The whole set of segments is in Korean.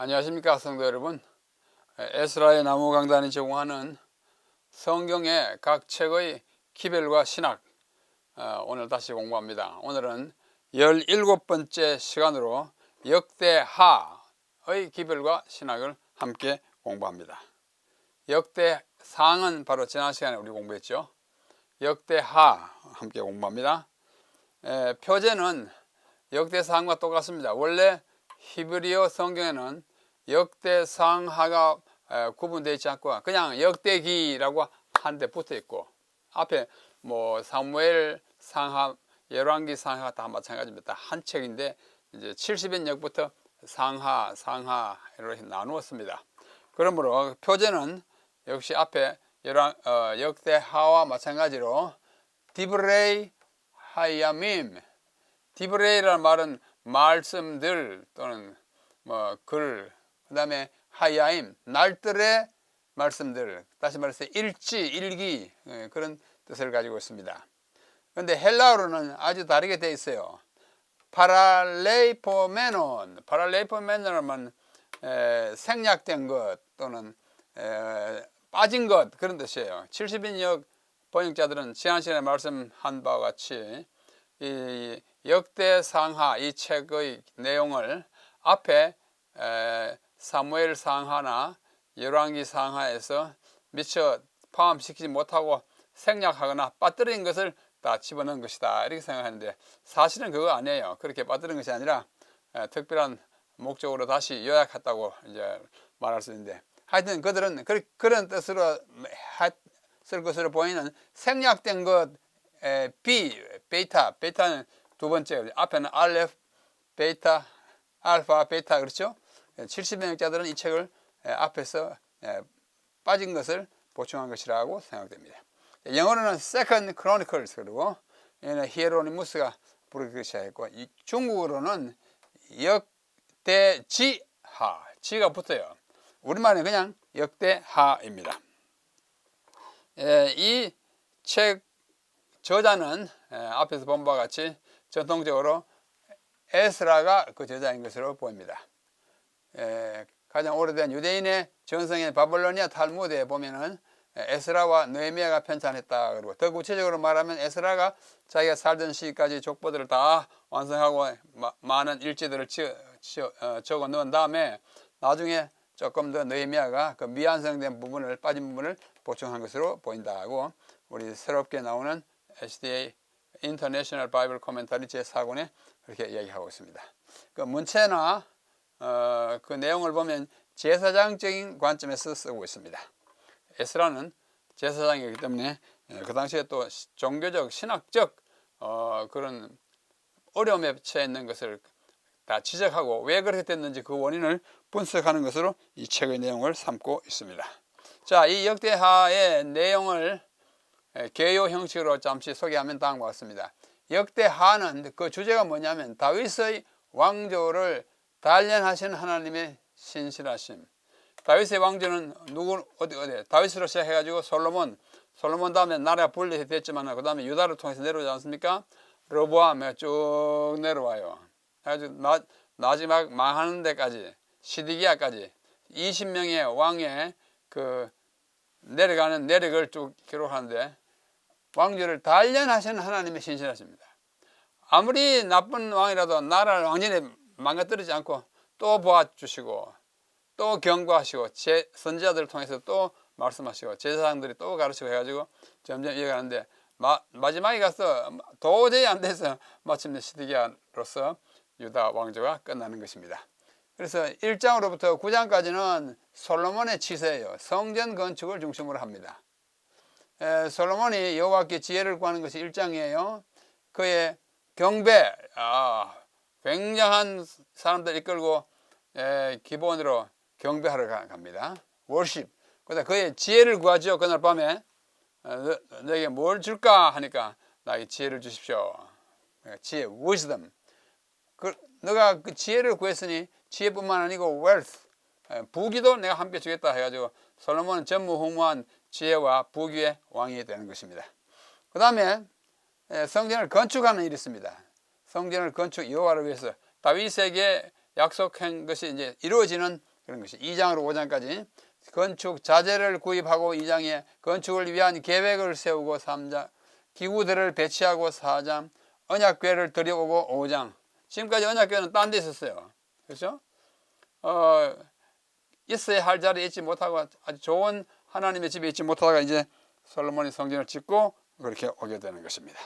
안녕하십니까 성도 여러분. 에스라의 나무 강단이 제공하는 성경의 각 책의 기별과 신학, 오늘 다시 공부합니다. 오늘은 17번째 시간으로 역대하의 기별과 신학을 함께 공부합니다. 역대상은 바로 지난 시간에 우리 공부했죠. 역대하 함께 공부합니다. 표제는 역대상과 똑같습니다. 원래 히브리어 성경에는 역대상하가 구분되어 있지 않고 그냥 역대기라고 한 데 붙어 있고, 앞에 뭐 사무엘 상하, 열왕기 상하 다 마찬가지입니다. 한 책인데 이제 70인역부터 상하로 나누었습니다. 그러므로 표제는 역시 앞에 역대하와 마찬가지로 디브레이 하야밈, 디브레이라는 말은 말씀들 또는 글, 그 다음에 하야임, 날들의 말씀들, 다시 말해서 일기, 그런 뜻을 가지고 있습니다. 그런데 헬라어로는 아주 다르게 되어 있어요. 파랄레이포메논, 파랄레이포메논은 생략된 것 또는 빠진 것, 그런 뜻이에요. 70인역 번역자들은 지난 시간에 말씀한 바와 같이 이 역대상하, 이 책의 내용을 앞에 사무엘 상하나 열왕기 상하에서 미처 포함시키지 못하고 생략하거나 빠뜨린 것을 다 집어넣은 것이다, 이렇게 생각하는데 사실은 그거 아니에요. 그렇게 빠뜨린 것이 아니라 특별한 목적으로 다시 요약했다고 이제 말할 수 있는데, 하여튼 그들은 그런 뜻으로 쓸 것으로 보이는 생략된 것, 베타는 두 번째, 앞에는 알레프, 베타, 알파, 베타, 그렇죠? 70인역자들은 이 책을 앞에서 빠진 것을 보충한 것이라고 생각됩니다. 영어로는 Second Chronicles, 그리고 히에로니무스가 부르기 시작했고, 중국어로는 역대지하, 지가 붙어요. 우리말은 그냥 역대하입니다. 이 책 저자는 앞에서 본 바와 같이 전통적으로 에스라가 그 저자인 것으로 보입니다. 가장 오래된 유대인의 전성인 바벨로니아 탈무드에 보면은 에스라와 느헤미야가 편찬했다. 그리고 더 구체적으로 말하면 에스라가 자기가 살던 시기까지 족보들을 다 완성하고 많은 일지들을 적어 넣은 다음에 나중에 조금 더 느헤미야가 그 미완성된 부분을, 빠진 부분을 보충한 것으로 보인다고 우리 새롭게 나오는 SDA International Bible Commentary 제4권에 그렇게 이야기하고 있습니다. 그 문체나 그 내용을 보면 제사장적인 관점에서 쓰고 있습니다. 에스라는 제사장이기 때문에 그 당시에 또 종교적, 신학적 그런 어려움에 처해 있는 것을 다 지적하고 왜 그렇게 됐는지 그 원인을 분석하는 것으로 이 책의 내용을 삼고 있습니다. 자, 이 역대하의 내용을 개요 형식으로 잠시 소개하면 다음과 같습니다. 역대하는 그 주제가 뭐냐면 다윗의 왕조를 단련하신 하나님의 신실하심. 다윗의 왕조는 어디 다윗으로 시작해가지고 솔로몬 다음에 나라가 분리됐지만 그 다음에 유다를 통해서 내려오지 않습니까? 르보암에 쭉 내려와요. 아주 마지막 망하는 데까지, 시드기야까지 20명의 왕의 그 내려가는 내력을 쭉 기록하는데, 왕조를 단련하신 하나님의 신실하십니다. 아무리 나쁜 왕이라도 나라를 완전히 망가뜨리지 않고 또 도와주시고 또 경고하시고 선지자들을 통해서 또 말씀하시고 제사장들이 또 가르치고 해가지고 점점 이어가는데 마지막에 가서 도저히 안 돼서 마침내 시드기야로서 유다 왕조가 끝나는 것입니다. 그래서 1장으로부터 9장까지는 솔로몬의 치세예요. 성전 건축을 중심으로 합니다. 솔로몬이 여호와께 지혜를 구하는 것이 1장이에요. 그의 경배, 굉장한 사람들 이끌고 기본으로 경배하러 갑니다. 월십. 그다음 그의 지혜를 구하죠. 그날 밤에 너에게 뭘 줄까 하니까 나에게 지혜를 주십시오. 지혜, wisdom. 너가 그 지혜를 구했으니 지혜뿐만 아니고 wealth, 부귀도 내가 함께 주겠다 해가지고 솔로몬은 전무후무한 지혜와 부귀의 왕이 되는 것입니다. 그 다음에 성전을 건축하는 일이 있습니다. 성전을 여호와를 위해서 다윗에게 약속한 것이 이제 이루어지는 그런 것이 2장으로 5장까지 건축 자재를 구입하고 2장에 건축을 위한 계획을 세우고 3장 기구들을 배치하고 4장 언약궤를 들여오고 5장 지금까지 언약궤는 딴 데 있었어요. 그렇죠? 있어야 할 자리에 있지 못하고 아주 좋은 하나님의 집에 있지 못하다가 이제 솔로몬이 성전을 짓고 그렇게 오게 되는 것입니다.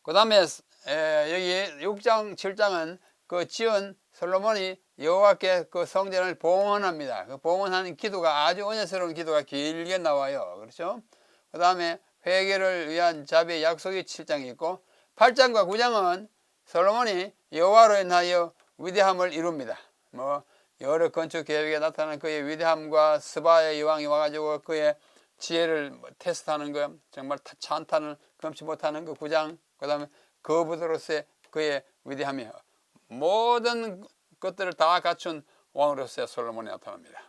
그 다음에 여기 6장 7장은 그 지은 솔로몬이 여호와께 그 성전을 봉헌합니다. 그 봉헌하는 기도가 아주 은혜스러운 기도가 길게 나와요. 그렇죠? 그 다음에 회개를 위한 자비의 약속이 7장에 있고 8장과 9장은 솔로몬이 여호와로 인하여 위대함을 이룹니다. 뭐 여러 건축 계획에 나타나는 그의 위대함과 스바의 여왕이 와가지고 그의 지혜를 테스트하는 거, 정말 찬탄을 금치 못하는 그 9장, 그 다음에 거부로서의 그의 위대함이 모든 것들을 다 갖춘 왕으로서의 솔로몬이 나타납니다.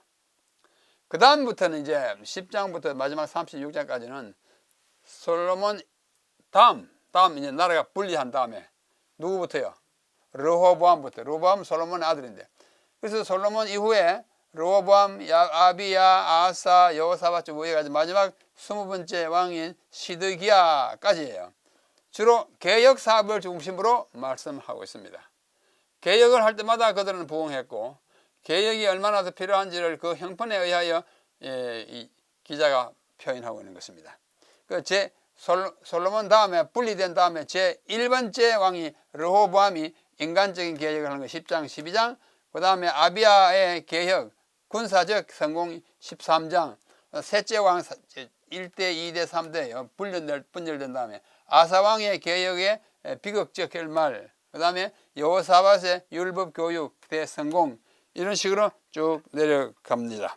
그 다음부터는 이제 10장부터 마지막 36장까지는 솔로몬 다음 이제 나라가 분리한 다음에 누구부터요? 르호보암부터. 르호보암은 솔로몬의 아들인데, 그래서 솔로몬 이후에 르호보암, 아비야, 아사, 여호사밧 위에까지 마지막 20번째 왕인 시드기야까지예요. 주로 개혁 사업을 중심으로 말씀하고 있습니다. 개혁을 할 때마다 그들은 부응했고 개혁이 얼마나 더 필요한지를 그 형편에 의하여 이 기자가 표현하고 있는 것입니다. 그 솔로몬 다음에 분리된 다음에 제 1번째 왕이 르호보암이 인간적인 개혁을 하는 거 10장 12장, 그 다음에 아비야의 개혁 군사적 성공 13장, 셋째 왕 1대 2대 3대예요. 분열된 다음에 아사왕의 개혁의 비극적 결말, 그 다음에 여호사밧의 율법 교육 대성공, 이런 식으로 쭉 내려갑니다.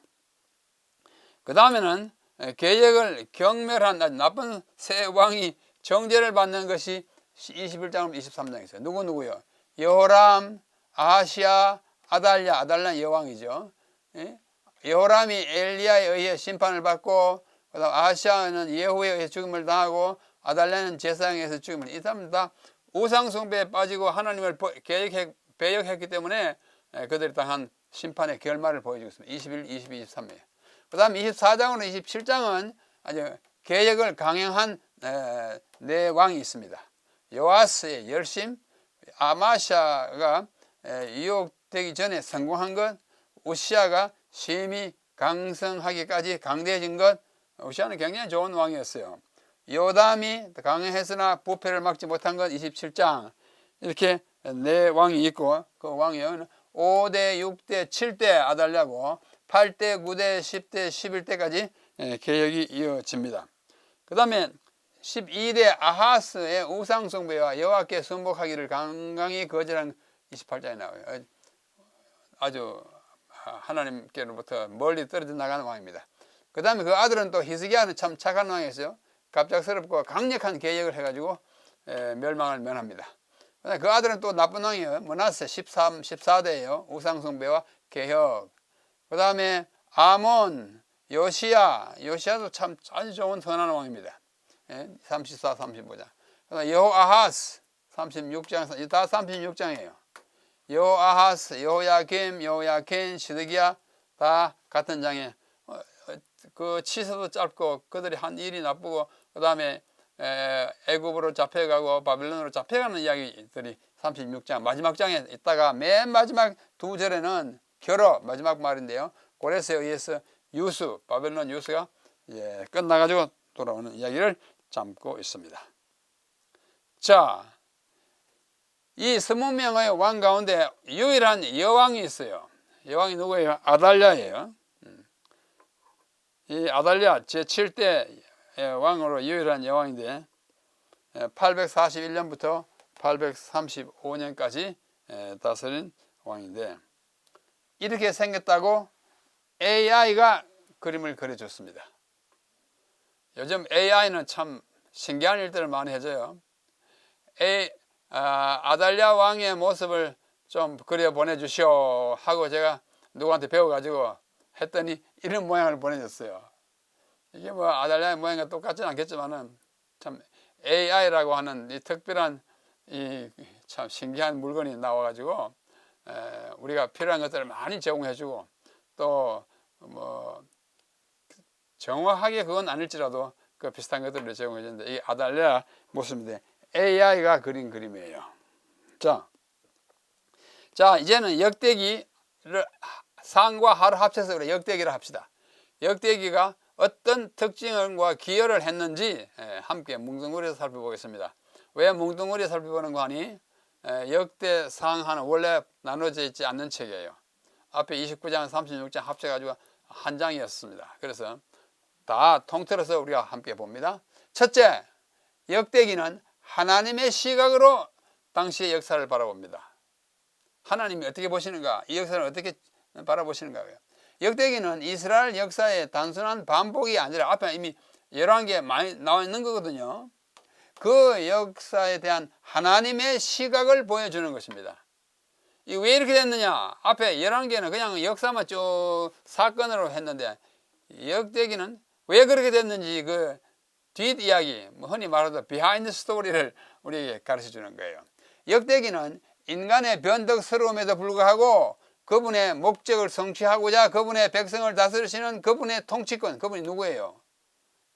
그 다음에는 개혁을 경멸한 아주 나쁜 새 왕이 정죄를 받는 것이 21장부터 23장에 있어요. 누구요? 여호람, 아하시야, 아달랴 여왕이죠. 여호람이 엘리야에 의해 심판을 받고, 그다음 아하시야는 예후에 의해 죽임을 당하고, 아달랴는 제사장에서 죽임을. 이 사람은 다 우상숭배에 빠지고 하나님을 배역했기 때문에 그들이 당한 심판의 결말을 보여주고 있습니다. 21, 22, 23이에요. 그 다음 24장으로 27장은 아주 개혁을 강행한 네 왕이 있습니다. 요아스의 열심, 아마샤가 유혹되기 전에 성공한 것, 우시아가 심히 강성하기까지 강대해진 것. 우시아는 굉장히 좋은 왕이었어요. 요담이 강행했으나 부패를 막지 못한 것 27장. 이렇게 네 왕이 있고, 그 왕이 5대, 6대, 7대 아달랴고 8대, 9대, 10대, 11대까지 개혁이 이어집니다. 그 다음에 12대 아하스의 우상숭배와 여호와께 순복하기를 강강히 거절한 28장에 나와요. 아주 하나님께로부터 멀리 떨어져 나가는 왕입니다. 그 다음에 그 아들은 또 히스기야는 참 착한 왕이었어요. 갑작스럽고 강력한 개혁을 해가지고 멸망을 면합니다. 그 아들은 또 나쁜 왕이에요. 므낫세 14대예요. 우상숭배와 개혁. 그 다음에 아몬, 요시야도 참 아주 좋은 선한 왕입니다. 34, 35장. 여호아하스 36장, 다 36장이에요. 여호아하스, 여호야김, 시드기야 다 같은 장에 그 치서도 짧고 그들이 한 일이 나쁘고, 그 다음에 애굽으로 잡혀가고 바빌론으로 잡혀가는 이야기들이 36장 마지막 장에 있다가 맨 마지막 두 절에는 결혼 마지막 말인데요. 고레스에 의해서 바빌론 유수가 끝나가지고 돌아오는 이야기를 담고 있습니다. 자, 이 20명의 왕 가운데 유일한 여왕이 있어요. 여왕이 누구예요? 아달랴예요. 이 아달랴 제7대 왕으로 유일한 여왕인데 841년부터 835년까지 다스린 왕인데, 이렇게 생겼다고 AI가 그림을 그려줬습니다. 요즘 AI는 참 신기한 일들을 많이 해줘요. 아달랴 왕의 모습을 좀 그려 보내주시오 하고 제가 누구한테 배워가지고 했더니 이런 모양을 보내줬어요. 이게 뭐 아달랴의 모양과 똑같지는 않겠지만은 참 AI라고 하는 이 특별한 이 참 신기한 물건이 나와가지고 우리가 필요한 것들을 많이 제공해주고 또 뭐 정확하게 그건 아닐지라도 그 비슷한 것들을 제공해주는데 이 아달레아 모습인데 AI가 그린 그림이에요. 자 이제는 역대기를 상과 하를 합쳐서 우리 역대기를 합시다. 역대기가 어떤 특징과 기여를 했는지 함께 뭉뚱그려서 살펴보겠습니다. 왜 뭉뚱그려 살펴보는 거 하니 역대상하는 원래 나눠져 있지 않는 책이에요. 앞에 29장 36장 합쳐가지고 한 장이었습니다. 그래서 다 통틀어서 우리가 함께 봅니다. 첫째, 역대기는 하나님의 시각으로 당시의 역사를 바라봅니다. 하나님이 어떻게 보시는가, 이 역사를 어떻게 바라보시는가. 역대기는 이스라엘 역사의 단순한 반복이 아니라 앞에 이미 열왕기에 많이 나와 있는 거거든요. 그 역사에 대한 하나님의 시각을 보여주는 것입니다. 이 왜 이렇게 됐느냐? 앞에 열왕기에는 그냥 역사만 쭉 사건으로 했는데 역대기는 왜 그렇게 됐는지 그 뒷이야기, 흔히 말하는 비하인드 스토리를 우리에게 가르쳐 주는 거예요. 역대기는 인간의 변덕스러움에도 불구하고 그분의 목적을 성취하고자 그분의 백성을 다스리시는 그분의 통치권, 그분이 누구예요?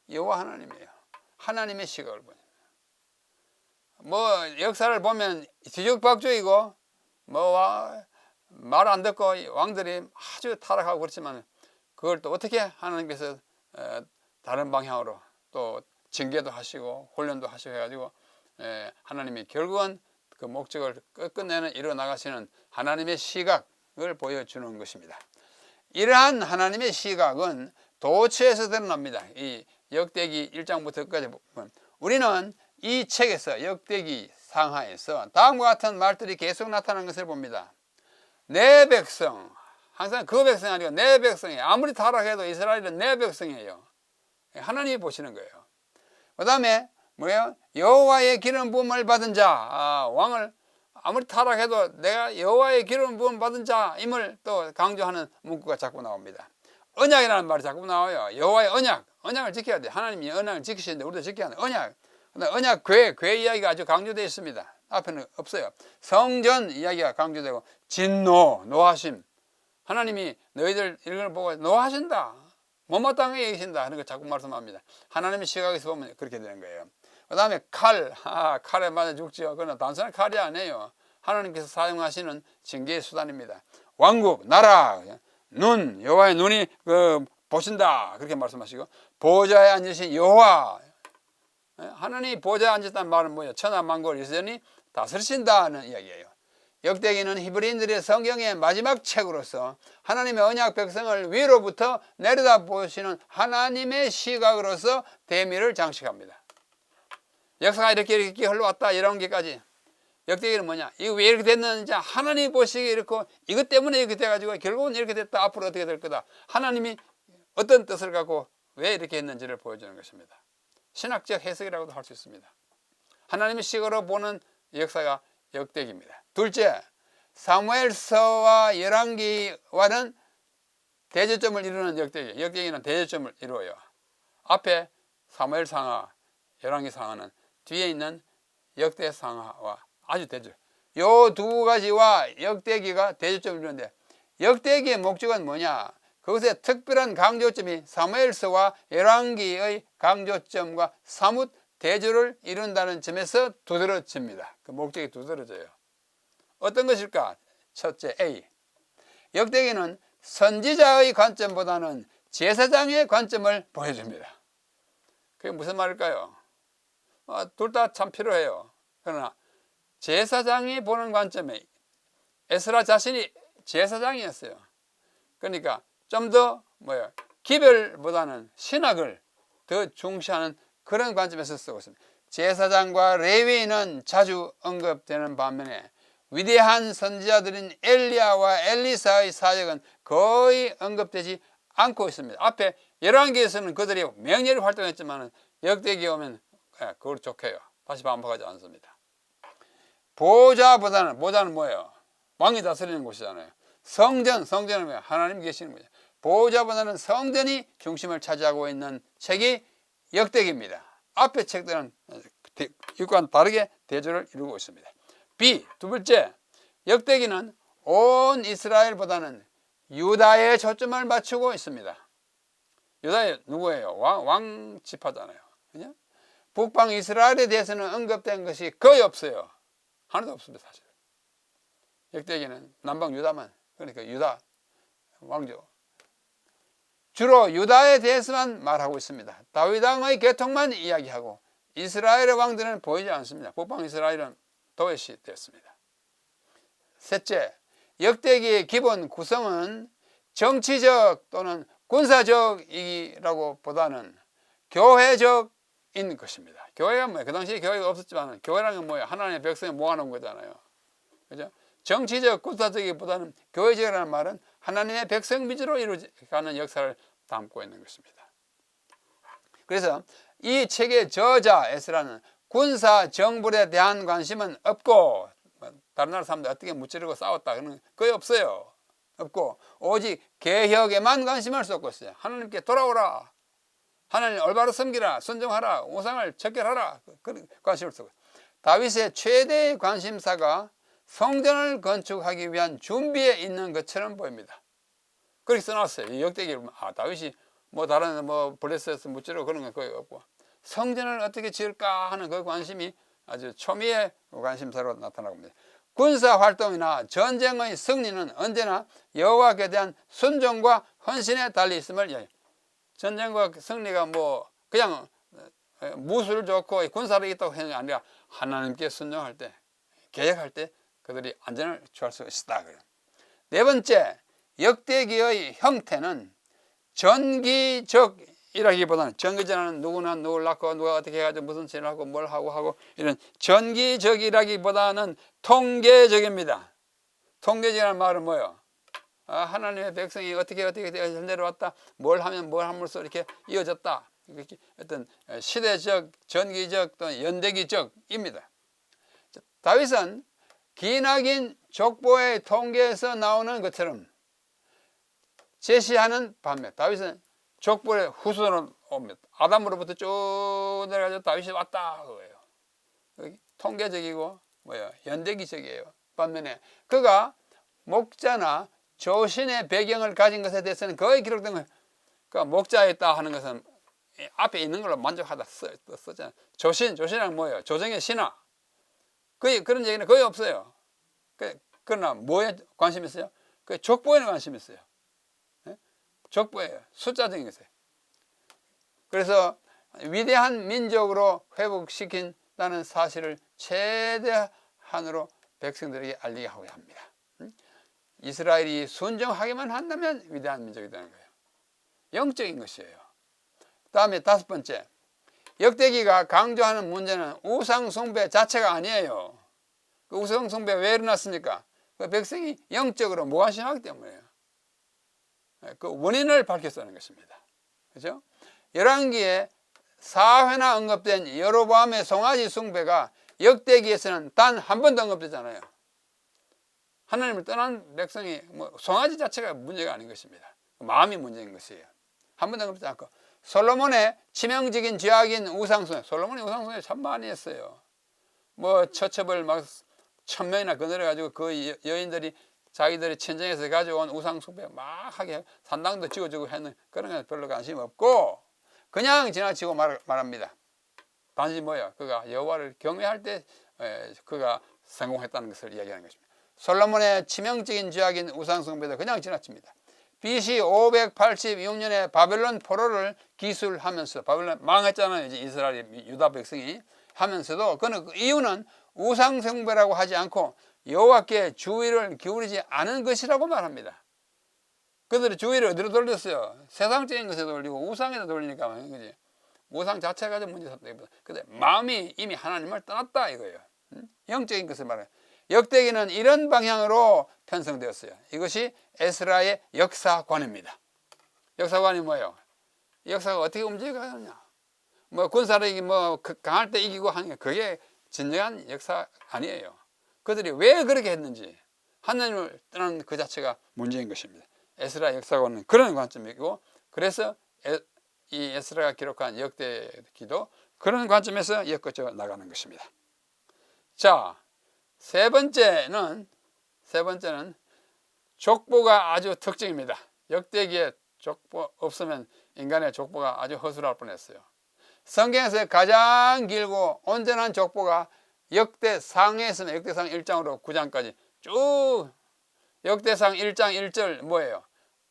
여호와 하나님이에요. 하나님의 시각을 보는. 역사를 보면 뒤죽박죽이고 말 안 듣고 왕들이 아주 타락하고 그렇지만 그걸 또 어떻게 하나님께서 다른 방향으로 또 징계도 하시고 훈련도 하시고 해가지고 하나님이 결국은 그 목적을 끝내는 이루어 나가시는 하나님의 시각을 보여주는 것입니다. 이러한 하나님의 시각은 도처에서 드러납니다. 이 역대기 1장부터까지 보면 우리는 이 책에서 역대기 상하에서 다음과 같은 말들이 계속 나타나는 것을 봅니다. 내 백성, 항상 그 백성이 아니고 내 백성이에요. 아무리 타락해도 이스라엘은 내 백성이에요. 하나님이 보시는 거예요. 그 다음에 뭐예요? 여호와의 기름 부음을 받은 자, 왕을 아무리 타락해도 내가 여호와의 기름 부음 받은 자임을 또 강조하는 문구가 자꾸 나옵니다. 언약이라는 말이 자꾸 나와요. 여호와의 언약을 지켜야 돼. 하나님이 언약을 지키시는데 우리도 지켜야 하는 언약. 언약 궤 이야기가 아주 강조되어 있습니다. 앞에는 없어요. 성전 이야기가 강조되고 노하심. 하나님이 너희들 이걸 보고 노하신다. 못마땅하게 여기신다 하는 거 자꾸 말씀합니다. 하나님의 시각에서 보면 그렇게 되는 거예요. 그 다음에 칼에 맞아 죽지요. 그건 단순한 칼이 아니에요. 하나님께서 사용하시는 징계의 수단입니다. 왕국, 나라, 여호와의 눈이 보신다 그렇게 말씀하시고 보좌에 앉으신 여호와, 하나님이 보좌에 앉았다는 말은 뭐예요? 천하만국을 이스라엘이 다스리신다는 이야기예요. 역대기는 히브리인들의 성경의 마지막 책으로서 하나님의 언약 백성을 위로부터 내려다 보시는 하나님의 시각으로서 대미를 장식합니다. 역사가 이렇게 흘러왔다 이런 게까지. 역대기는 뭐냐? 이거 왜 이렇게 됐는지 하나님이 보시기에 이렇고 이것 때문에 이렇게 돼가지고 결국은 이렇게 됐다. 앞으로 어떻게 될 거다. 하나님이 어떤 뜻을 갖고 왜 이렇게 했는지를 보여주는 것입니다. 신학적 해석이라고도 할 수 있습니다. 하나님의 시각으로 보는 역사가 역대기입니다. 둘째, 사무엘서와 열왕기와는 대조점을 이루는 역대기. 역대기는 대조점을 이루어요. 앞에 사무엘상하, 열왕기상하는 뒤에 있는 역대상하와 아주 대조. 요 두 가지와 역대기가 대조점을 이루는데 역대기의 목적은 뭐냐? 그것의 특별한 강조점이 사무엘서와 열왕기의 강조점과 사뭇 대조를 이룬다는 점에서 두드러집니다. 그 목적이 두드러져요. 어떤 것일까? 첫째, A. 역대기는 선지자의 관점보다는 제사장의 관점을 보여줍니다. 그게 무슨 말일까요? 둘 다 참 필요해요. 그러나 제사장이 보는 관점에 에스라 자신이 제사장이었어요. 그러니까 좀 더 기별보다는 신학을 더 중시하는 그런 관점에서 쓰고 있습니다. 제사장과 레위인은 자주 언급되는 반면에 위대한 선지자들인 엘리야와 엘리사의 사역은 거의 언급되지 않고 있습니다. 앞에 열왕기에서는 그들이 맹렬히 활동했지만 역대기에 오면 그걸 족해요. 다시 반복하지 않습니다. 보좌는 뭐예요? 왕이 다스리는 곳이잖아요. 성전은 뭐예요? 하나님 계시는 거죠. 보좌보다는 성전이 중심을 차지하고 있는 책이 역대기입니다. 앞에 책들은 이것과는 다르게 대조를 이루고 있습니다. B, 두 번째, 역대기는 온 이스라엘보다는 유다에 초점을 맞추고 있습니다. 유다에 누구예요? 왕 지파잖아요. 그죠? 북방 이스라엘에 대해서는 언급된 것이 거의 없어요. 하나도 없습니다, 사실. 역대기는 남방 유다만, 그러니까 유다 왕조. 주로 유다에 대해서만 말하고 있습니다. 다윗 왕의 계통만 이야기하고 이스라엘의 왕들은 보이지 않습니다. 북방 이스라엘은 도외시 되었습니다. 셋째, 역대기의 기본 구성은 정치적 또는 군사적이라고 보다는 교회적인 것입니다. 교회가 뭐예요? 그 당시에 교회가 없었지만 교회라는 건 뭐예요? 하나님의 백성을 모아놓은 거잖아요. 그죠? 정치적, 군사적이보다는 교회적이라는 말은 하나님의 백성 위주로 이루어가는 역사를 담고 있는 것입니다. 그래서 이 책의 저자 에스라는 군사 정벌에 대한 관심은 없고, 다른 나라 사람들 어떻게 무찌르고 싸웠다 그런 거의 없어요. 없고 오직 개혁에만 관심을 쏟고 있어요. 하나님께 돌아오라, 하나님 올바로 섬기라, 순종하라, 우상을 척결하라, 그런 관심을 쏟고 있어요. 다윗의 최대의 관심사가 성전을 건축하기 위한 준비에 있는 것처럼 보입니다. 그렇게 써놨어요. 역대기를 다윗이 뭐 다른 뭐 블레셋에서 무찌르고 그런 건 거의 없고 성전을 어떻게 지을까 하는 그 관심이 아주 초미의 관심사로 나타나고 있습니다. 군사 활동이나 전쟁의 승리는 언제나 여호와께 대한 순종과 헌신에 달려 있음을 이야기해요. 전쟁과 승리가 뭐 그냥 무술 좋고 군사력이 있다고 하는 게 아니라 하나님께 순종할 때, 계획할 때 그들이 안전을 취할 수 있다. 네 번째, 역대기의 형태는 전기적이라기보다는 전기전은 누구나 누굴 낳고 누가 어떻게 해가지고 무슨 짓을 하고 뭘 하고 이런 전기적이라기보다는 통계적입니다. 통계적이라는 말은 뭐예요? 하나님의 백성이 어떻게 내려왔다, 뭘 하면 뭘 함으로써 이렇게 이어졌다. 이렇게 어떤 시대적, 전기적 또는 연대기적입니다. 다윗은 기나긴 족보의 통계에서 나오는 것처럼 제시하는 반면 다윗은 족보의 후손으로 옵니다. 아담으로부터 쭉 내려가서 다윗이 왔다 그거예요. 통계적이고 연대기적이에요. 반면에 그가 목자나 조신의 배경을 가진 것에 대해서는 거의 기록된 거예요. 그러니까 목자였다 하는 것은 앞에 있는 걸로 만족하다 썼잖아요. 조신은 뭐예요? 조정의 신하. 그런 얘기는 거의 없어요. 그러나 뭐에 관심이 있어요? 그 족보에는 관심이 있어요. 족보예요. 숫자적인 것이에요. 그래서 위대한 민족으로 회복시킨다는 사실을 최대한으로 백성들에게 알리게 하고야 합니다. 이스라엘이 순종하기만 한다면 위대한 민족이 되는 거예요. 영적인 것이에요. 다음에 다섯 번째, 역대기가 강조하는 문제는 우상 숭배 자체가 아니에요. 그 우상 숭배 왜 일어났습니까? 그 백성이 영적으로 무관심하기 때문이에요. 그 원인을 밝혀쓰는 것입니다. 그렇죠? 열왕기에 4회나 언급된 여로보암의 송아지 숭배가 역대기에서는 단 한 번도 언급되잖아요. 하나님을 떠난 백성이 송아지 자체가 문제가 아닌 것입니다. 마음이 문제인 것이에요. 한 번도 언급되지 않고 솔로몬의 치명적인 죄악인 우상숭배, 솔로몬이 우상숭배 참 많이 했어요. 처첩을 막 1000명이나 거느려가지고 그 여인들이 자기들이 친정에서 가져온 우상숭배 막 하게 산당도 지어주고 했는 그런 건 별로 관심 없고 그냥 지나치고 말합니다. 단지 그가 여호와를 경외할 때 그가 성공했다는 것을 이야기하는 것입니다. 솔로몬의 치명적인 죄악인 우상숭배도 그냥 지나칩니다. BC 586년에 바벨론 포로를 기술하면서 바벨론 망했잖아요. 이제 이스라엘 유다 백성이 하면서도 그 이유는 우상숭배라고 하지 않고 여호와께 주의를 기울이지 않은 것이라고 말합니다. 그들의 주의를 어디로 돌렸어요? 세상적인 것에 돌리고 우상에다 돌리니까 그지. 우상 자체가 좀 문제 삼다기보다 근데 마음이 이미 하나님을 떠났다 이거예요. 영적인 것을 말해요. 역대기는 이런 방향으로 편성되었어요. 이것이 에스라의 역사관입니다. 역사관이 뭐예요? 역사가 어떻게 움직여가느냐? 군사력이 강할 때 이기고 하는 게 그게 진정한 역사 아니에요. 그들이 왜 그렇게 했는지 하나님을 떠나는 그 자체가 문제인 것입니다. 에스라 역사관은 그런 관점이고 그래서 이 에스라가 기록한 역대기도 그런 관점에서 엮어져 나가는 것입니다. 자, 세 번째는 족보가 아주 특징입니다. 역대기에 족보 없으면 인간의 족보가 아주 허술할 뻔했어요. 성경에서 가장 길고 온전한 족보가 역대상에 있으면 역대상 1장으로 9장까지 쭉 역대상 1장 1절 뭐예요?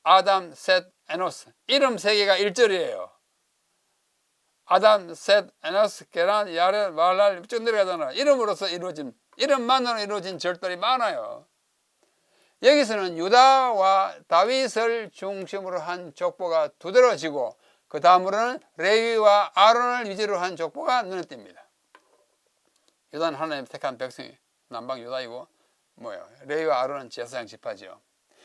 아담, 셋, 에노스. 이름 3개가 1절이에요. 아담, 셋, 에노스, 게란, 야렛, 말랄 쭉 내려가잖아. 이름으로서 이루어진, 이름만으로 이루어진 절들이 많아요. 여기서는 유다와 다윗을 중심으로 한 족보가 두드러지고 그 다음으로는 레위와 아론을 위주로 한 족보가 눈에 띕니다. 유다는 하나님 택한 백성이 남방 유다이고 뭐예요? 레위와 아론은 제사장 지파지요.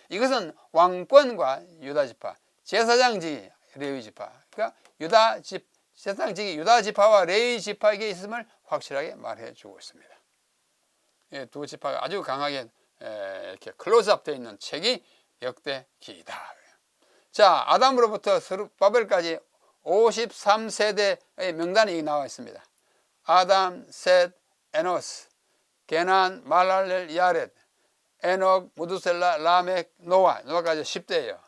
이것은 왕권과 유다 지파, 제사장직이 레위 지파. 그러니까 제사장직이 유다 지파와 레위 지파에게 있음을 확실하게 말해 주고 있습니다. 두 지파가 아주 강하게 이렇게 클로즈업 되어 있는 책이 역대기이다. 자, 아담으로부터 스룹바벨까지 53세대의 명단이 나와 있습니다. 아담, 셋, 에노스, 게난, 말랄렐, 야렛, 에녹, 무두셀라, 라멕, 노아까지 10대예요.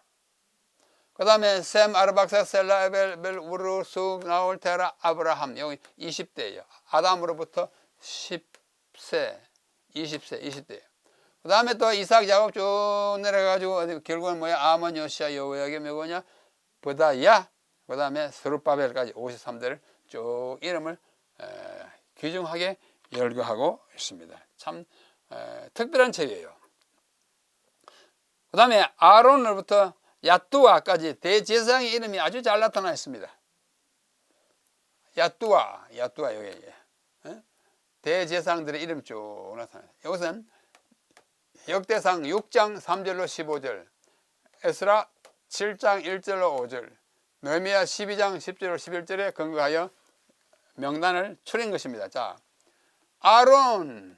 그 다음에 셈, 아르박사, 셀라, 에벨, 벨, 우르, 수, 나올, 테라, 아브라함 여기 20대예요. 아담으로부터 10세, 20세, 20대예요. 그 다음에 또 이삭, 야곱 쭉 내려가지고 결국은 뭐야? 아몬, 요시야, 여호야김, 뭐냐? 브다야. 그 다음에 스룹바벨까지 53대를 쭉 이름을 귀중하게 열거하고 있습니다. 참 특별한 책이에요. 그 다음에 아론으로부터 야뚜아까지 대제사장의 이름이 아주 잘 나타나 있습니다. 야뚜아 여기 대제사장들의 이름 쭉 나타나요. 이것은 역대상 6장 3절로 15절, 에스라 7장 1절로 5절, 느헤미야 12장 10절로 11절에 근거하여 명단을 추린 것입니다. 자, 아론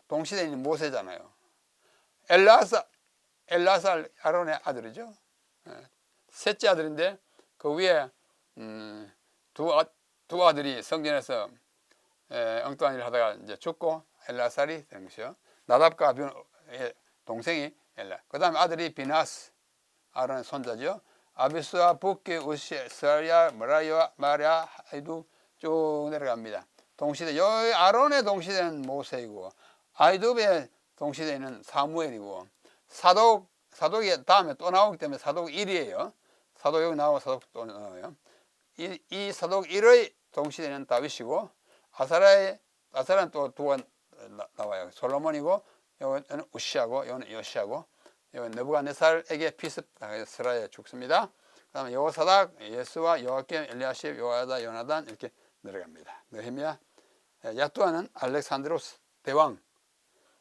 동시대인 모세잖아요. 엘라살 아론의 아들이죠. 셋째 아들인데 그 위에 두 아들이 성전에서 엉뚱한 일을 하다가 이제 죽고 엘라살이 된 것이요. 나답과 아비의 동생이 엘라. 그 다음에 아들이 비나스, 아론의 손자죠. 아비스와 붓기, 우시, 스라야, 머라야, 마랴, 아이두 쭉 내려갑니다. 동시대, 여기 아론의 동시대는 모세이고 아이두의 동시대는 사무엘이고 사독이 다음에 또 나오기 때문에 사독 1이에요. 사독 여기 나오고 사독 또 나와요. 이 사독 1의 동시대는 다윗이고 아사라는 또 두가 나와요. 솔로몬이고 여기는 우시하고 여기는 요시하고 여기 느부갓네살에게 피습 스라에 죽습니다. 그 다음에 여호사닥, 예수와 요아kim, 엘리야십, 요아다, 요나단 이렇게 내려갑니다. 느헤미야, 야뚜아는 알렉산드로스 대왕,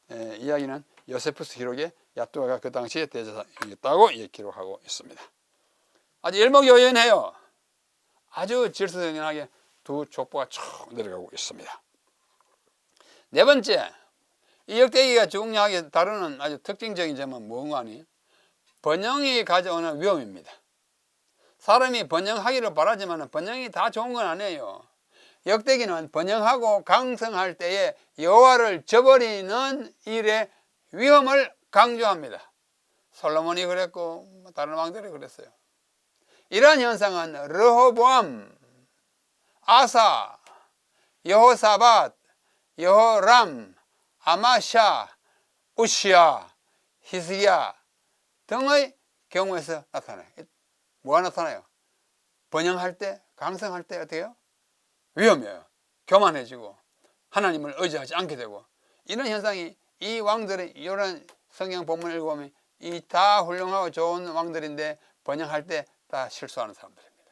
이야기는 요세푸스 기록에 야뚜아가 그 당시에 대제사장이었다고 기록하고 있습니다. 아주 일목요연해요. 아주 질서정연하게 두 족보가 쭉 내려가고 있습니다. 네 번째, 이 역대기가 중요하게 다루는 아주 특징적인 점은 무언가니 번영이 가져오는 위험입니다. 사람이 번영하기를 바라지만 번영이 다 좋은 건 아니에요. 역대기는 번영하고 강성할 때에 여호와를 저버리는 일의 위험을 강조합니다. 솔로몬이 그랬고 다른 왕들이 그랬어요. 이러한 현상은 르호보암, 아사, 여호사밧, 여호람, 아마샤, 우시야, 히스기야 등의 경우에서 나타나요. 뭐가 나타나요? 번영할 때, 강성할 때 어떻게 해요? 위험해요. 교만해지고 하나님을 의지하지 않게 되고 이런 현상이 이 왕들의 이런 성경 본문을 읽어보면 이 다 훌륭하고 좋은 왕들인데 번영할 때 다 실수하는 사람들입니다.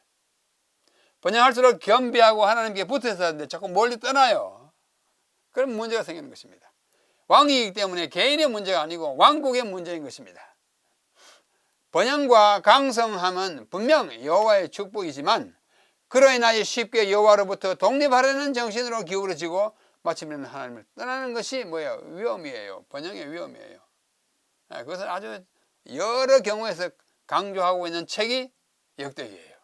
번영할수록 겸비하고 하나님께 붙어서 하는데 자꾸 멀리 떠나요. 그럼 문제가 생기는 것입니다. 왕이기 때문에 개인의 문제가 아니고 왕국의 문제인 것입니다. 번영과 강성함은 분명 여호와의 축복이지만 그로 인하여 쉽게 여호와로부터 독립하려는 정신으로 기울어지고 마침내는 하나님을 떠나는 것이 뭐예요? 위험이에요. 번영의 위험이에요. 그것을 아주 여러 경우에서 강조하고 있는 책이 역대기예요.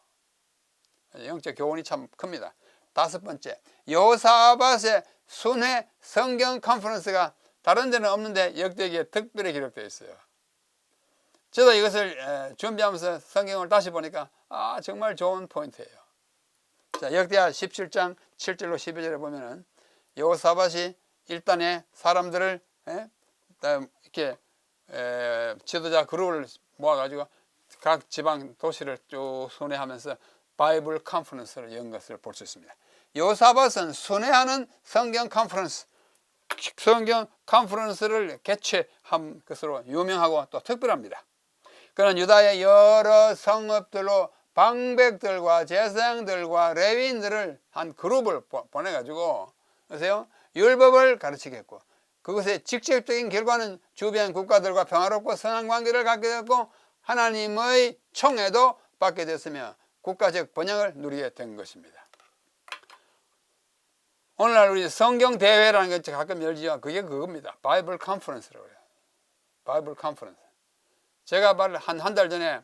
영적 교훈이 참 큽니다. 다섯 번째, 여호사밧의 순회 성경 컨퍼런스가 다른 데는 없는데 역대기에 특별히 기록되어 있어요. 저도 이것을 준비하면서 성경을 다시 보니까 정말 좋은 포인트예요. 자, 역대하 17장 7절로 12절에 보면은 여호사밧이 일단에 사람들을 이렇게 지도자 그룹을 모아가지고 각 지방 도시를 쭉 순회하면서 바이블 컨퍼런스를 연 것을 볼 수 있습니다. 여호사밧은 순회하는 성경 컨퍼런스를 개최한 것으로 유명하고 또 특별합니다. 그는 유다의 여러 성읍들로 방백들과 제사장들과 레위인들을 한 그룹을 보내가지고 그래서 율법을 가르치겠고, 그것의 직접적인 결과는 주변 국가들과 평화롭고 선한 관계를 갖게 되었고 하나님의 총애도 받게 됐으며 국가적 번영을 누리게 된 것입니다. 오늘날 우리 성경 대회라는 게 가끔 열지요. 그게 그겁니다. 바이블 컨퍼런스라고 해요. 바이블 컨퍼런스. 제가 한 달 전에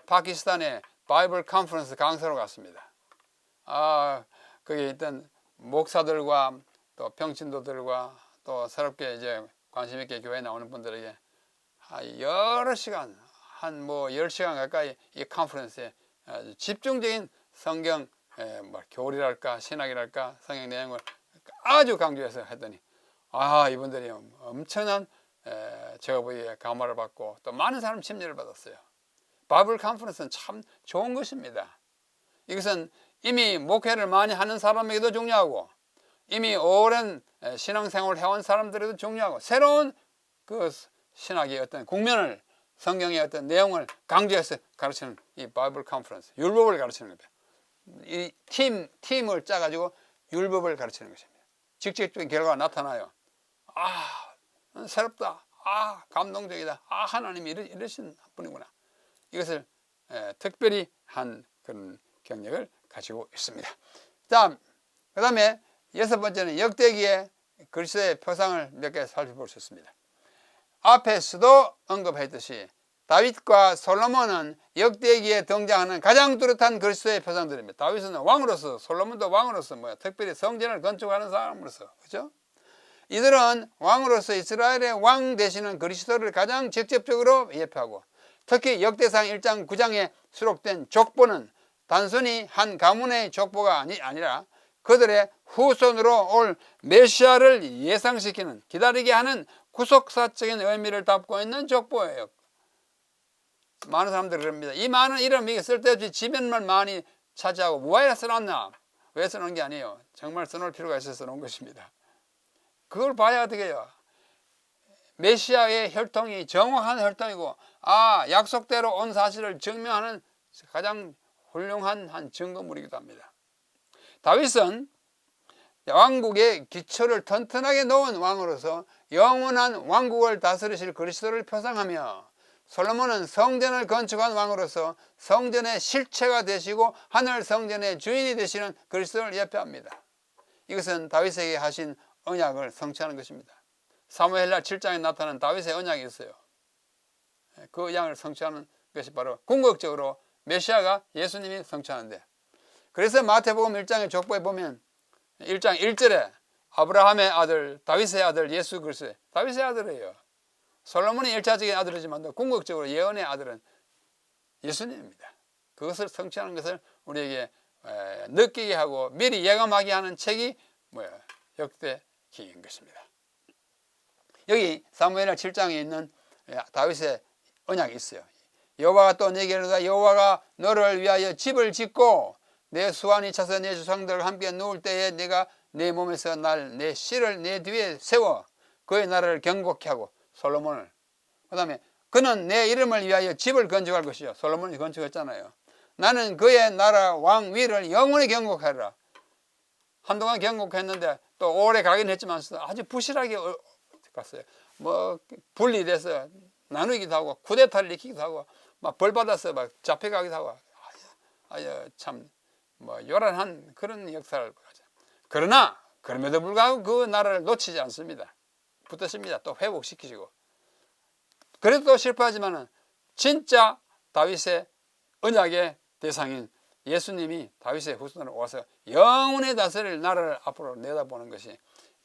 파키스탄에 바이블 컨퍼런스 강사로 갔습니다. 거기 있던 목사들과 또 평신도들과 또 새롭게 이제 관심 있게 교회에 나오는 분들에게 여러 시간, 한 10시간 가까이 이 컨퍼런스에 집중적인 성경 교리랄까 신학이랄까 성경 내용을 아주 강조해서 했더니 이분들이 엄청난 제가 보기에 감화를 받고 또 많은 사람 침례를 받았어요. 바이블 컨퍼런스는 참 좋은 것입니다. 이것은 이미 목회를 많이 하는 사람에게도 중요하고 이미 오랜 신앙생활을 해온 사람들에게도 중요하고 새로운 그 신학의 어떤 국면을 성경의 어떤 내용을 강조해서 가르치는 이 바이블 컨퍼런스, 율법을 가르치는 겁니다. 이 팀을 짜가지고 율법을 가르치는 것입니다. 직접적인 결과가 나타나요. 새롭다. 감동적이다. 하나님이 이러신 분이구나. 이것을 특별히 한 그런 경력을 가지고 있습니다. 자, 그 다음에 6번째는 역대기의 그리스도의 표상을 몇 개 살펴볼 수 있습니다. 앞에서도 언급했듯이 다윗과 솔로몬은 역대기에 등장하는 가장 뚜렷한 그리스도의 표상들입니다. 다윗은 왕으로서, 솔로몬도 왕으로서, 특별히 성전을 건축하는 사람으로서, 그렇죠? 이들은 왕으로서 이스라엘의 왕 되시는 그리스도를 가장 직접적으로 예표하고, 특히 역대상 1장 9장에 수록된 족보는 단순히 한 가문의 족보가 아니라 그들의 후손으로 올 메시아를 예상시키는, 기다리게 하는 구속사적인 의미를 담고 있는 족보예요. 많은 사람들이 그럽니다. 이 많은 이름이 쓸데없이 지면만 많이 차지하고 왜 써놨나? 왜 써놓은 게 아니에요. 정말 써놓을 필요가 있어서 놓은 것입니다. 그걸 봐야 되게요. 메시아의 혈통이 정확한 혈통이고 약속대로 온 사실을 증명하는 가장 훌륭한 한 증거물이기도 합니다. 다윗은 왕국의 기초를 튼튼하게 놓은 왕으로서 영원한 왕국을 다스리실 그리스도를 표상하며, 솔로몬은 성전을 건축한 왕으로서 성전의 실체가 되시고 하늘 성전의 주인이 되시는 그리스도를 예표합니다. 이것은 다윗에게 하신 언약을 성취하는 것입니다. 사무엘하 7장에 나타난 다윗의 언약이 있어요. 그 언약을 성취하는 것이 바로 궁극적으로 메시아가 예수님이 성취하는데, 그래서 마태복음 1장의 족보에 보면 1장 1절에 아브라함의 아들, 다윗의 아들 예수 그리스도, 다윗의 아들이에요. 솔로몬이 1차적인 아들이지만 궁극적으로 예언의 아들은 예수님입니다. 그것을 성취하는 것을 우리에게 느끼게 하고 미리 예감하게 하는 책이 역대기인 것입니다. 여기 사무엘하 7장에 있는 다윗의 언약이 있어요. 여호와가 또 내게 이르되 여호와가 너를 위하여 집을 짓고 내 수완이 차서 내 조상들과 함께 누울 때에 내가 내 몸에서 내 씨를 내 뒤에 세워 그의 나라를 경고케 하고, 솔로몬을, 그 다음에 그는 내 이름을 위하여 집을 건축할 것이요. 솔로몬이 건축했잖아요. 나는 그의 나라 왕 위를 영원히 경고하리라. 한동안 경고했는데 또 오래 가긴 했지만 아주 부실하게 갔어요. 분리돼서 나누기도 하고 쿠데타를 일으키기도 하고 막 벌받아서 막 잡혀가기도 하고 참 요란한 그런 역사를 가죠. 그러나 그럼에도 불구하고 그 나라를 놓치지 않습니다. 붙드십니다. 또 회복시키시고. 그래도 또 실패하지만은 진짜 다윗의 언약의 대상인 예수님이 다윗의 후손으로 와서 영원히 다스릴 나라를 앞으로 내다보는 것이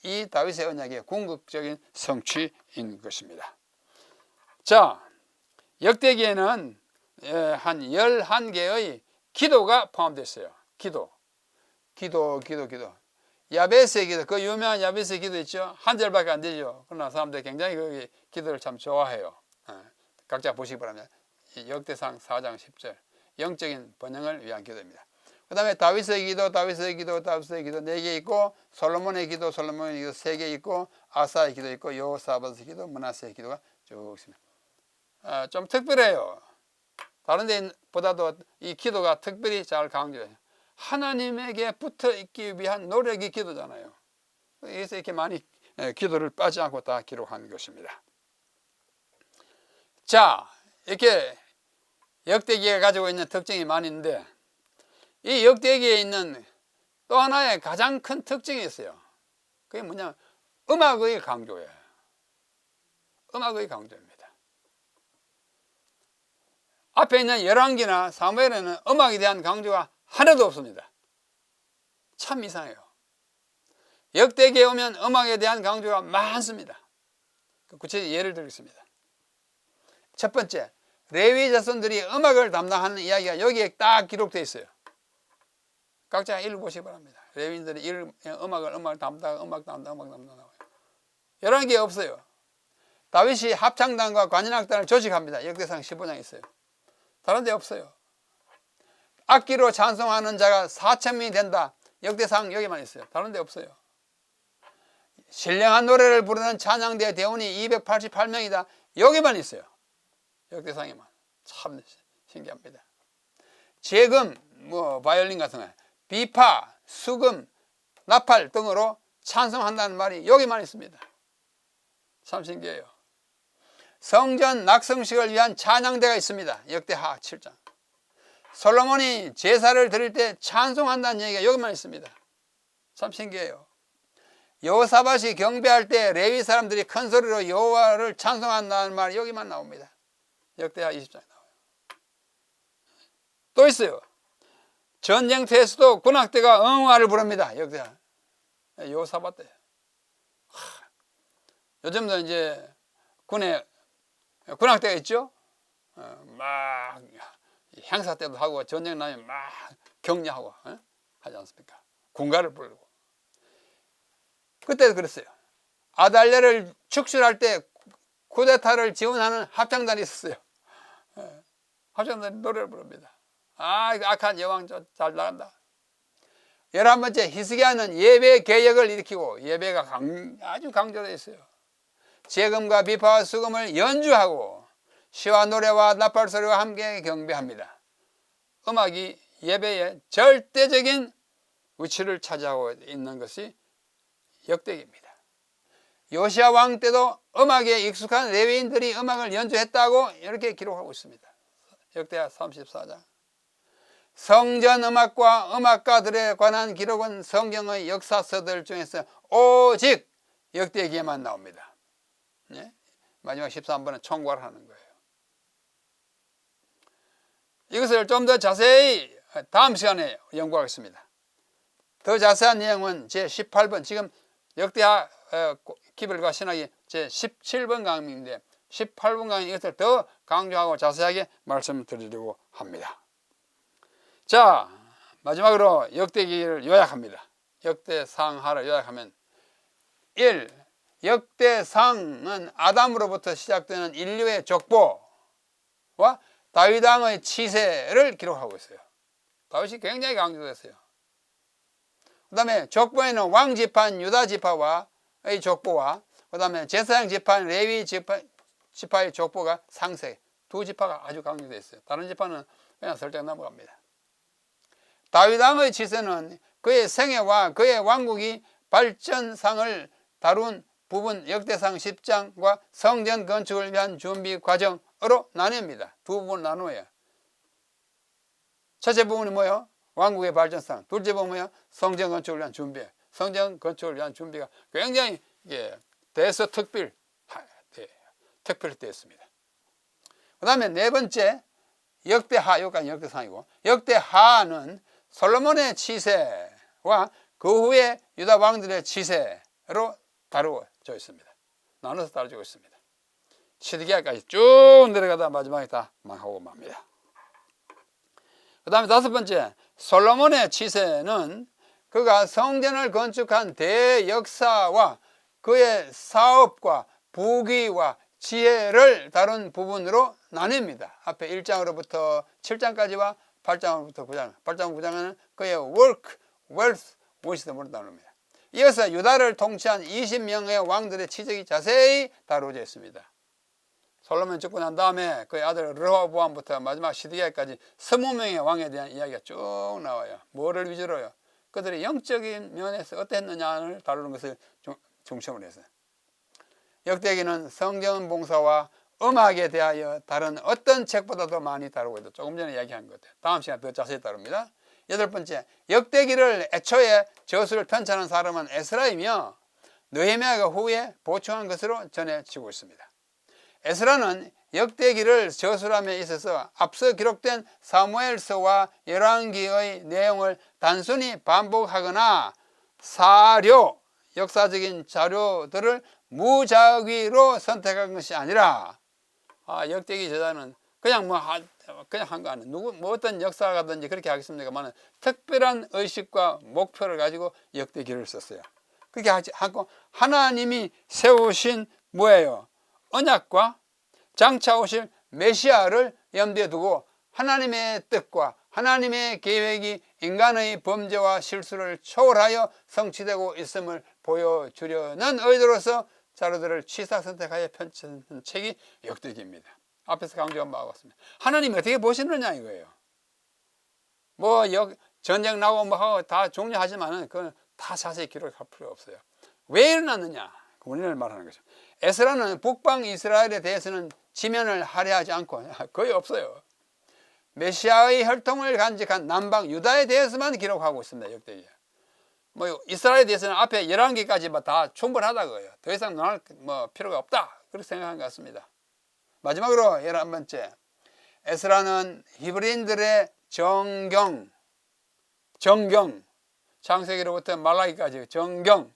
이 다윗의 언약의 궁극적인 성취인 것입니다. 자, 역대기에는 한 11개의 기도가 포함되어 있어요. 기도. 야베스의 기도, 그 유명한 야베스의 기도 있죠. 한 절밖에 안 되죠. 그러나 사람들이 굉장히 그 기도를 참 좋아해요. 각자 보시기 바랍니다. 역대상 4장 10절. 영적인 번영을 위한 기도입니다. 그 다음에 다윗의 기도 4개 있고, 솔로몬의 기도 3개 있고, 아사의 기도 있고, 여호사밧의 기도, 므낫세의 기도가 쭉 있습니다. 좀 특별해요. 다른 데보다도 이 기도가 특별히 잘 강조해요. 하나님에게 붙어 있기 위한 노력이 기도잖아요. 그래서 이렇게 많이 기도를 빠지 않고 다 기록한 것입니다. 자, 이렇게 역대기가 가지고 있는 특징이 많이 있는데, 이 역대기에 있는 또 하나의 가장 큰 특징이 있어요. 그게 뭐냐면 음악의 강조예요. 음악의 강조입니다. 앞에 있는 열왕기나 사무엘에는 음악에 대한 강조가 하나도 없습니다. 참 이상해요. 역대기에 오면 음악에 대한 강조가 많습니다. 구체적인 예를 들겠습니다. 첫 번째, 레위 자손들이 음악을 담당하는 이야기가 여기에 딱 기록되어 있어요. 각자 읽어보시기 바랍니다. 레위인들이 음악을 담당하고 열왕기에 없어요. 다윗이 합창단과 관현악단을 조직합니다. 역대상 15장에 있어요. 다른 데 없어요. 악기로 찬송하는 자가 4,000명이 된다. 역대상 여기만 있어요. 다른 데 없어요. 신령한 노래를 부르는 찬양대 대원이 288명이다. 여기만 있어요. 역대상에만. 참 신기합니다. 재금, 바이올린 같은 거, 비파, 수금, 나팔 등으로 찬송한다는 말이 여기만 있습니다. 참 신기해요. 성전 낙성식을 위한 찬양대가 있습니다. 역대하 7장. 솔로몬이 제사를 드릴 때 찬송한다는 얘기가 여기만 있습니다. 참 신기해요. 여호사밧이 경배할 때 레위 사람들이 큰 소리로 여호와를 찬송한다는 말이 여기만 나옵니다. 역대하 20장에 나와요. 또 있어요. 전쟁터에서도 군악대가 응화를 부릅니다. 역대하 여호사밧 때. 요즘도 이제 군에 군악대가 있죠. 막 행사 때도 하고 전쟁 나면 막 격려하고 하지 않습니까? 군가를 부르고. 그때도 그랬어요. 아달랴를 축출할 때 쿠데타를 지원하는 합창단이 있었어요. 합창단이 노래를 부릅니다. 악한 여왕 잘 나간다. 11번째, 히스기야는 예배 개혁을 일으키고 예배가 아주 강조되어 있어요. 재금과 비파와 수금을 연주하고 시와 노래와 나팔 소리와 함께 경배합니다. 음악이 예배에 절대적인 위치를 차지하고 있는 것이 역대기입니다. 요시야 왕 때도 음악에 익숙한 레위인들이 음악을 연주했다고 이렇게 기록하고 있습니다. 역대하 34장. 성전 음악과 음악가들에 관한 기록은 성경의 역사서들 중에서 오직 역대기에만 나옵니다. 네? 마지막 13번은 총괄 하는 거예요. 이것을 좀 더 자세히 다음 시간에 연구하겠습니다. 더 자세한 내용은 제18번, 지금 역대하 기별과 신학이 제17번 강의인데 18번 강의 이것을 더 강조하고 자세하게 말씀드리려고 합니다. 자, 마지막으로 역대기를 요약합니다. 역대상하를 요약하면 1. 역대상은 아담으로부터 시작되는 인류의 족보와 다윗 왕의 치세를 기록하고 있어요. 다윗이 굉장히 강조됐어요. 그 다음에 족보에는 왕지파 유다지파의 족보와 그 다음에 제사장 지파 레위 지파의 족보가 상세, 두 지파가 아주 강조되어 있어요. 다른 지파는 그냥 설정 넘어갑니다. 다윗 왕의 치세는 그의 생애와 그의 왕국이 발전상을 다룬 부분 역대상 10장과 성전 건축을 위한 준비 과정으로 나뉩니다. 두 부분 나누어요. 첫째 부분이 뭐예요? 왕국의 발전상. 둘째 부분이 뭐예요? 성전 건축을 위한 준비. 성전 건축을 위한 준비가 굉장히 대서특필 특별되어 있습니다. 그 다음에 네 번째 역대하, 여기까지 역대상이고, 역대하는 솔로몬의 치세와 그 후에 유다 왕들의 치세로 다루어져 있습니다. 나눠서 다루어지고 있습니다. 시드기야까지 쭉 내려가다 마지막에 다 망하고 맙니다. 그 다음에 5번째, 솔로몬의 치세는 그가 성전을 건축한 대역사와 그의 사업과 부귀와 지혜를 다룬 부분으로 나뉩니다. 앞에 1장으로부터 7장까지와 8장으로부터 9장, 8장 9장은 그의 work, wealth, wisdom으로 나눕니다. 이어서 유다를 통치한 20명의 왕들의 치적이 자세히 다루어져 있습니다. 솔로몬 죽고 난 다음에 그의 아들 르호보암부터 마지막 시드기야까지 20명의 왕에 대한 이야기가 쭉 나와요. 뭐를 위주로요? 그들이 영적인 면에서 어땠느냐를 다루는 것을 중심으로 했어요. 역대기는 성경 봉사와 음악에 대하여 다른 어떤 책보다도 많이 다루고 있다. 조금 전에 이야기한 것 같아요. 다음 시간에 더 자세히 다룹니다. 8번째, 역대기를 애초에 저수를 편찬한 사람은 에스라이며 느헤미야가 후에 보충한 것으로 전해지고 있습니다. 에스라는 역대기를 저술함에 있어서 앞서 기록된 사무엘서와 열왕기의 내용을 단순히 반복하거나 사료, 역사적인 자료들을 무작위로 선택한 것이 아니라 역대기 저자는 그냥 한 거 아니에요. 뭐 어떤 역사가든지 그렇게 하겠습니까만 특별한 의식과 목표를 가지고 역대기를 썼어요. 그렇게 하고 하나님이 세우신 뭐예요? 언약과 장차 오실 메시아를 염두에 두고 하나님의 뜻과 하나님의 계획이 인간의 범죄와 실수를 초월하여 성취되고 있음을 보여주려는 의도로서 자료들을 취사 선택하여 편찬한 책이 역대기입니다. 앞에서 강조한 바와 같습니다. 하나님이 어떻게 보시느냐 이거예요. 전쟁 나고 뭐 하고 다 종료하지만은 그건 다 자세히 기록할 필요 없어요. 왜 일어났느냐? 그 원인을 말하는 거죠. 에스라는 북방 이스라엘에 대해서는 지면을 할애하지 않고 거의 없어요. 메시아의 혈통을 간직한 남방 유다에 대해서만 기록하고 있습니다. 역대기에. 이스라엘에 대해서는 앞에 11개까지 다 충분하다고요. 더 이상 논할 필요가 없다. 그렇게 생각한 것 같습니다. 마지막으로 11번째, 에스라는 히브리인들의 정경, 창세기로부터 말라기까지 정경,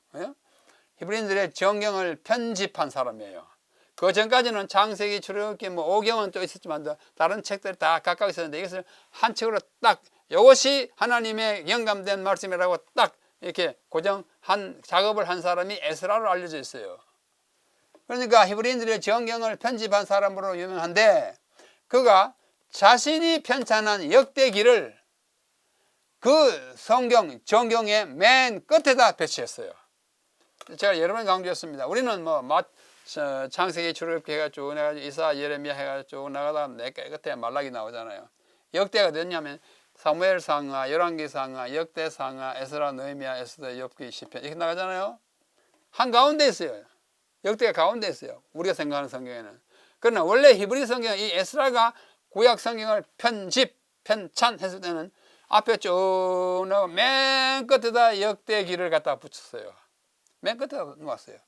히브리인들의 정경을 편집한 사람이에요. 그 전까지는 창세기, 출애굽기, 5경은 또 있었지만 다른 책들이 다 각각 있었는데 이것을 한 책으로 딱 이것이 하나님의 영감된 말씀이라고 딱 이렇게 고정한 작업을 한 사람이 에스라로 알려져 있어요. 그러니까 히브리인들의 정경을 편집한 사람으로 유명한데 그가 자신이 편찬한 역대기를 그 성경, 정경의 맨 끝에다 배치했어요. 제가 여러 번 강조했습니다. 우리는 창세기, 출애굽기 해가 쭉 나가지고 이사, 예레미야 해가 쭉 나가다 맨 끝에 말라기 나오잖아요. 역대가 됐냐면 사무엘상하, 열왕기상하, 역대상하, 에스라, 느헤미야, 에스더, 욥기, 시편 이렇게 나가잖아요. 한가운데 있어요. 역대가 가운데 있어요. 우리가 생각하는 성경에는. 그러나 원래 히브리 성경은 이 에스라가 구약 성경을 편찬했을 때는 앞에 쭉 나가 맨 끝에다 역대기를 갖다 붙였어요. 맨 끝에다 놓았어요.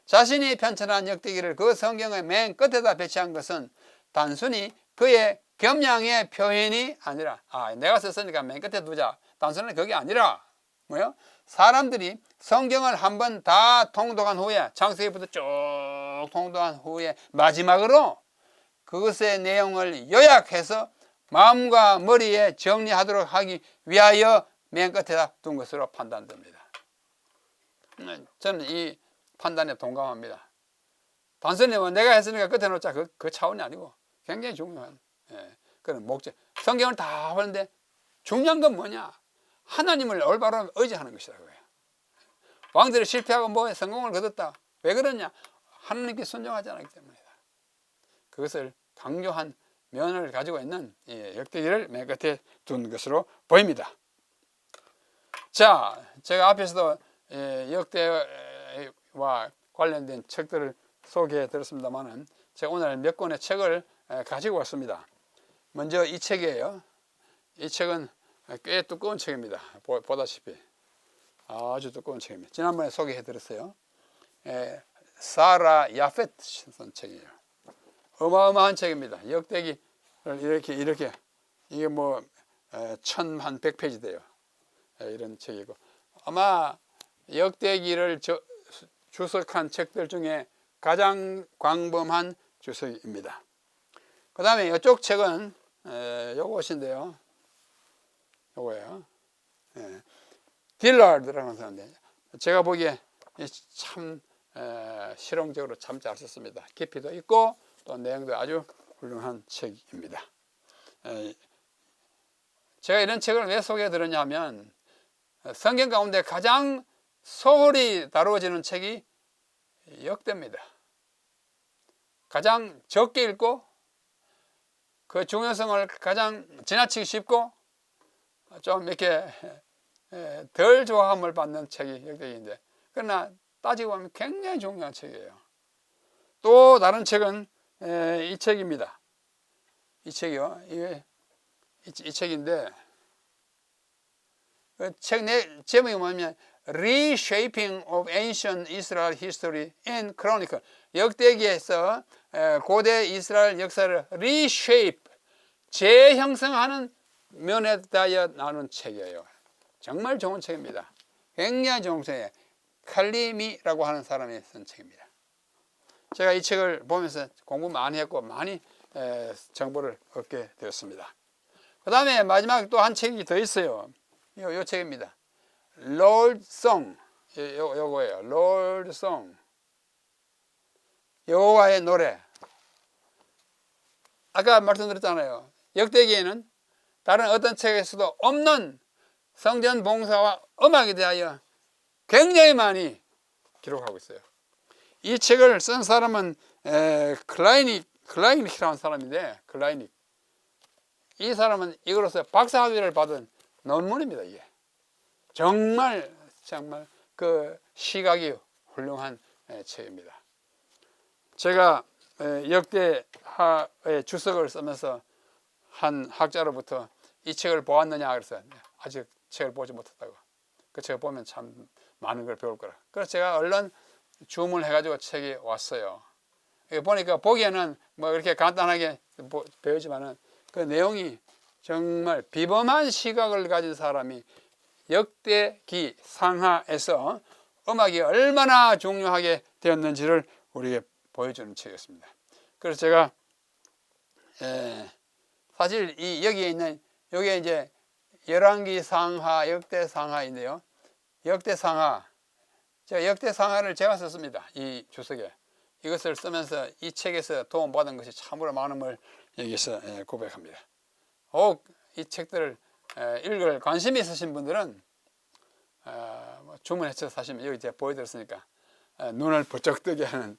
자신이 편찬한 역대기를 그 성경의 맨 끝에다 배치한 것은 단순히 그의 겸양의 표현이 아니라 내가 썼으니까 맨 끝에 두자. 단순히 그게 아니라 뭐요? 사람들이 성경을 한번 다 통독한 후에 창세기부터 쭉 통독한 후에 마지막으로 그것의 내용을 요약해서 마음과 머리에 정리하도록 하기 위하여 맨 끝에다 둔 것으로 판단됩니다. 저는 이 판단에 동감합니다. 단순히 내가 했으니까 끝에 놓자 그 차원이 아니고 굉장히 중요한 그런 목적. 성경을 다 보는데 중요한 건 뭐냐? 하나님을 올바로 의지하는 것이라고요. 왕들이 실패하고 성공을 거뒀다. 왜 그러냐? 하나님께 순종하지 않았기 때문이다. 그것을 강조한 면을 가지고 있는 역대기를 맨 끝에 둔 것으로 보입니다. 자, 제가 앞에서도 역대와 관련된 책들을 소개해 드렸습니다만은 제가 오늘 몇 권의 책을 가지고 왔습니다. 먼저 이 책이에요. 이 책은 꽤 두꺼운 책입니다. 보다시피 아주 두꺼운 책입니다. 지난번에 소개해 드렸어요. 사라 야펫 쓴 책이에요. 어마어마한 책입니다. 역대기를 이렇게 이게 1100페이지 돼요. 이런 책이고 아마 역대기를 주석한 책들 중에 가장 광범한 주석입니다. 그 다음에 이쪽 책은 요것인데요. 요거예요. 딜라드라는 사람인데 제가 보기에 참 실용적으로 참 잘 썼습니다. 깊이도 있고 또 내용도 아주 훌륭한 책입니다. 제가 이런 책을 왜 소개해 드렸냐면 성경 가운데 가장 소홀히 다루어지는 책이 역대입니다. 가장 적게 읽고 그 중요성을 가장 지나치기 쉽고 좀 이렇게 덜 좋아함을 받는 책이 역대기인데, 그러나 따지고 보면 굉장히 중요한 책이에요. 또 다른 책은 이 책입니다. 이 책이요. 이 책인데 그 책 내 제목이 뭐냐면 Reshaping of Ancient Israel History and Chronicle. 역대기에서 고대 이스라엘 역사를 reshape, 재형성하는 면에 대하여 나눈 책이에요. 정말 좋은 책입니다. 굉장히 좋은 책이에요. 칼리미라고 하는 사람이 쓴 책입니다. 제가 이 책을 보면서 공부 많이 했고 많이 정보를 얻게 되었습니다. 그 다음에 마지막 또 한 책이 더 있어요. 요 책입니다. Lord Song. 요거예요. Lord Song. 여호와의 노래. 아까 말씀드렸잖아요. 역대기에는 다른 어떤 책에서도 없는 성전 봉사와 음악에 대하여 굉장히 많이 기록하고 있어요. 이 책을 쓴 사람은 클라이닉이라는 사람인데, 클라이닉. 이 사람은 이거로서 박사학위를 받은 논문입니다. 이게 정말 그 시각이 훌륭한 책입니다. 제가 역대하의 주석을 쓰면서 한 학자로부터 이 책을 보았느냐 그래서 아직 책을 보지 못했다고. 그 책을 보면 참 많은 걸 배울 거라. 그래서 제가 얼른 주문해가지고 책이 왔어요. 보니까 보기에는 뭐 이렇게 간단하게 배우지만은 그 내용이 정말 비범한 시각을 가진 사람이 역대기 상하에서 음악이 얼마나 중요하게 되었는지를 우리에게 보여주는 책이었습니다. 그래서 제가 사실 여기에 있는 여기에 이제 열왕기 상하, 역대 상하인데요. 역대 상하, 제가 역대 상하를 제가 썼습니다. 이 주석에 이것을 쓰면서 이 책에서 도움받은 것이 참으로 많음을 여기서 고백합니다. 혹 이 책들을 읽을 관심이 있으신 분들은 주문해서 사시면 여기 제가 보여드렸으니까 눈을 번쩍 뜨게 하는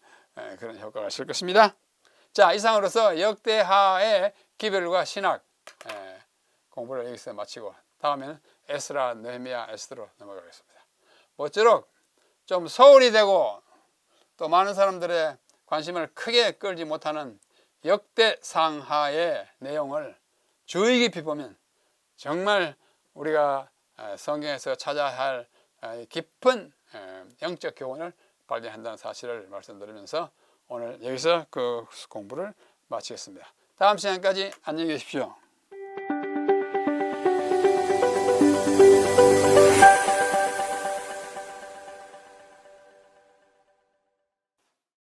그런 효과가 있을 것입니다. 자, 이상으로서 역대하의 기별과 신학 공부를 여기서 마치고 다음에는 에스라, 느헤미야, 에스더로 넘어가겠습니다. 모쪼록 좀 소홀히 되고 또 많은 사람들의 관심을 크게 끌지 못하는 역대상하의 내용을 주의 깊이 보면 정말 우리가 성경에서 찾아야 할 깊은 영적 교훈을 발견한다는 사실을 말씀드리면서 오늘 여기서 그 공부를 마치겠습니다. 다음 시간까지 안녕히 계십시오.